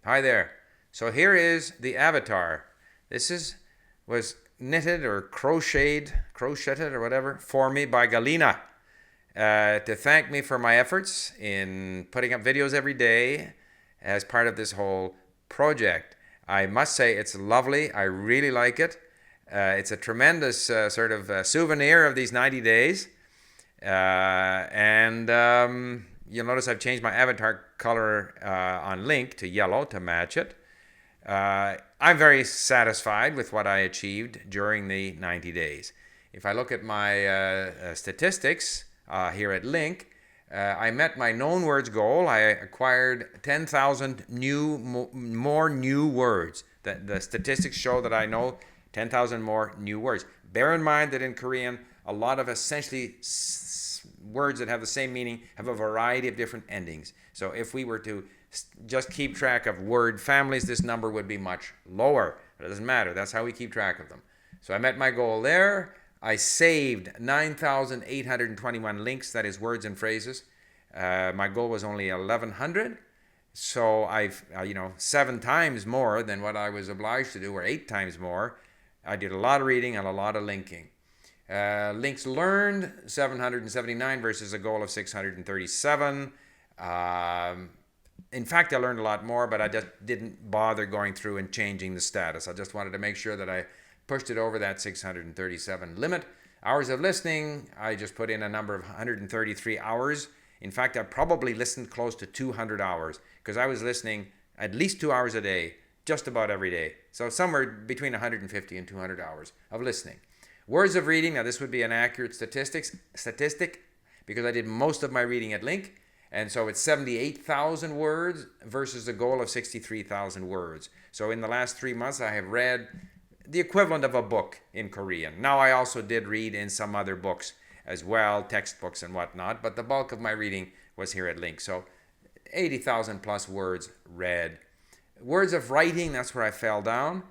Hi there. So here is the avatar. Was knitted or crocheted or whatever for me by Galina to thank me for my efforts in putting up videos every day as part of this whole project. I must say it's lovely. I really like it. It's a tremendous sort of souvenir of these 90 days. And you'll notice I've changed my avatar color on Link to yellow to match it. I'm very satisfied with what I achieved during the 90 days. If I look at my statistics here at Link, I met my known words goal. I acquired 10,000 more new words. The statistics show that I know 10,000 more new words. Bear in mind that in Korean, a lot of essentially words that have the same meaning have a variety of different endings. So if we were to just keep track of word families, this number would be much lower. But it doesn't matter. That's how we keep track of them. So I met my goal there. I saved 9,821 links, that is words and phrases. My goal was only 1,100. So I've, 7 times more than what I was obliged to do, or 8 times more. I did a lot of reading and a lot of linking. Links learned 779 versus a goal of 637. In fact, I learned a lot more, but I just didn't bother going through and changing the status. I just wanted to make sure that I pushed it over that 637 limit. Hours of listening, I just put in a number of 133 hours. In fact, I probably listened close to 200 hours because I was listening at least 2 hours a day, just about every day. So somewhere between 150 and 200 hours of listening. Words of reading, now this would be an accurate statistic because I did most of my reading at Link. And so it's 78,000 words versus a goal of 63,000 words. So in the last 3 months, I have read the equivalent of a book in Korean. Now, I also did read in some other books as well, textbooks and whatnot, but the bulk of my reading was here at Link. So 80,000 plus words read. Words of writing, that's where I fell down.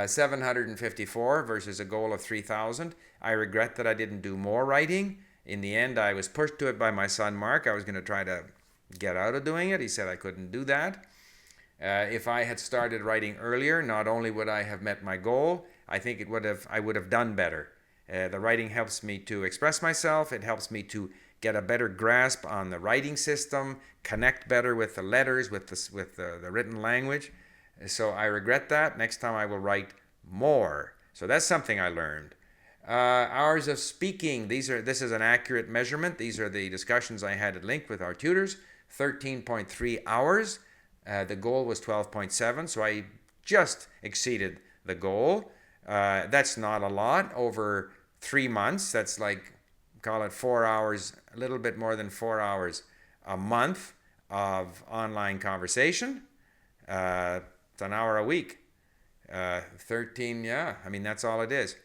754 versus a goal of 3,000. I regret that I didn't do more writing. In the end, I was pushed to it by my son, Mark. I was going to try to get out of doing it. He said I couldn't do that. If I had started writing earlier, not only would I have met my goal, I think I would have done better. The writing helps me to express myself. It helps me to get a better grasp on the writing system, connect better with the letters, with the written language. So I regret that. Next time I will write more. So that's something I learned. Hours of speaking. This is an accurate measurement. These are the discussions I had at Link with our tutors. 13.3 hours. The goal was 12.7, so I just exceeded the goal. That's not a lot over 3 months. That's like, call it 4 hours, a little bit more than 4 hours a month of online conversation. It's an hour a week. 13, yeah, I mean, that's all it is.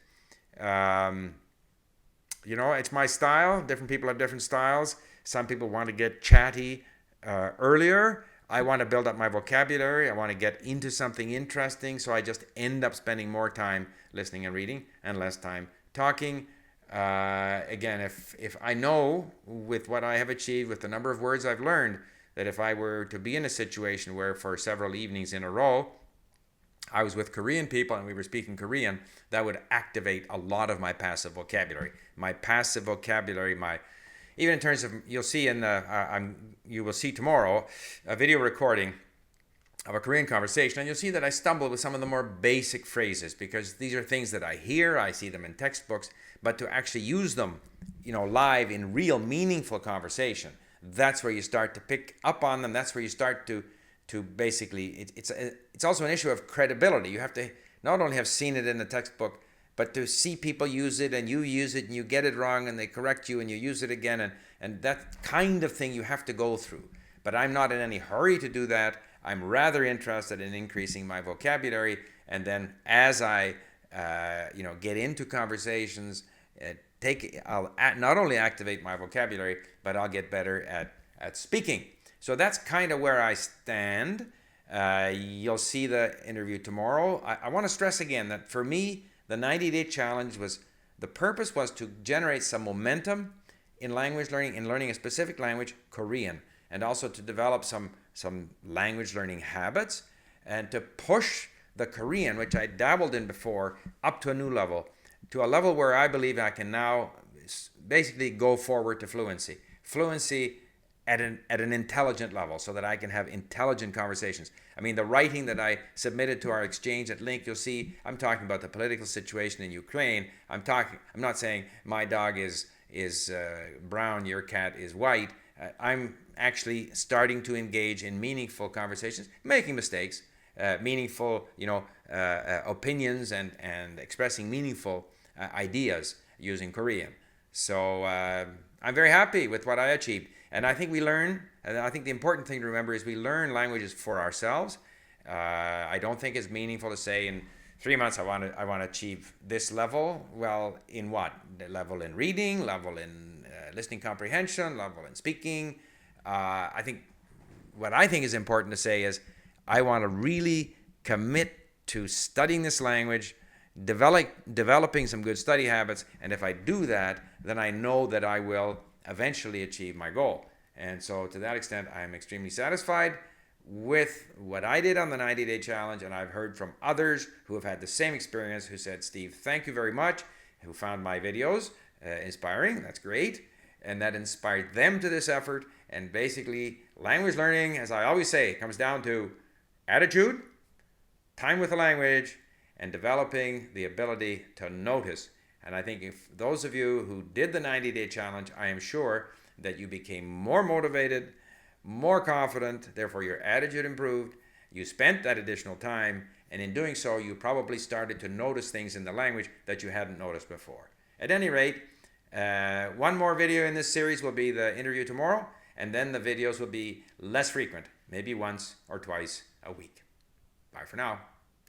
It's my style. Different people have different styles. Some people want to get chatty earlier. I want to build up my vocabulary. I want to get into something interesting. So I just end up spending more time listening and reading and less time talking. Again, if I know with what I have achieved, with the number of words I've learned, that if I were to be in a situation where for several evenings in a row, I was with Korean people and we were speaking Korean, that would activate a lot of my passive vocabulary. Even in terms of, you'll see you will see tomorrow a video recording of a Korean conversation, and you'll see that I stumble with some of the more basic phrases because these are things that I hear, I see them in textbooks, but to actually use them, live in real meaningful conversation, that's where you start to pick up on them. That's where you start to basically, it's also an issue of credibility. You have to not only have seen it in the textbook, but to see people use it and you use it and you get it wrong and they correct you and you use it again, and that kind of thing you have to go through. But I'm not in any hurry to do that. I'm rather interested in increasing my vocabulary, and then as I get into conversations, I'll not only activate my vocabulary, but I'll get better at speaking. So that's kind of where I stand. You'll see the interview tomorrow. I want to stress again that for me, the 90-day challenge the purpose was to generate some momentum in language learning, in learning a specific language, Korean, and also to develop some language learning habits. and to push the Korean, which I dabbled in before, up to a new level, to a level where I believe I can now basically go forward to fluency. Fluency at an intelligent level, so that I can have intelligent conversations. I mean, the writing that I submitted to our exchange at Link, you'll see I'm talking about the political situation in Ukraine. I'm not saying my dog is brown, your cat is white. I'm actually starting to engage in meaningful conversations, making mistakes, meaningful, opinions, and expressing meaningful ideas using Korean. So I'm very happy with what I achieved. And I think I think the important thing to remember is we learn languages for ourselves. I don't think it's meaningful to say in 3 months I want to achieve this level. Well, in what? The level in reading, level in listening comprehension, level in speaking. I think what I think is important to say is I want to really commit to studying this language, developing some good study habits, and if I do that, then I know that I will eventually achieve my goal. And so to that extent, I'm extremely satisfied with what I did on the 90-day challenge, and I've heard from others who have had the same experience who said, Steve, thank you very much, who found my videos inspiring. That's great. And that inspired them to this effort. And basically, language learning, as I always say, comes down to attitude, time with the language, and developing the ability to notice. And I think if those of you who did the 90-day challenge, I am sure that you became more motivated, more confident, therefore your attitude improved, you spent that additional time, and in doing so, you probably started to notice things in the language that you hadn't noticed before. At any rate, one more video in this series will be the interview tomorrow, and then the videos will be less frequent, maybe once or twice a week. Bye for now.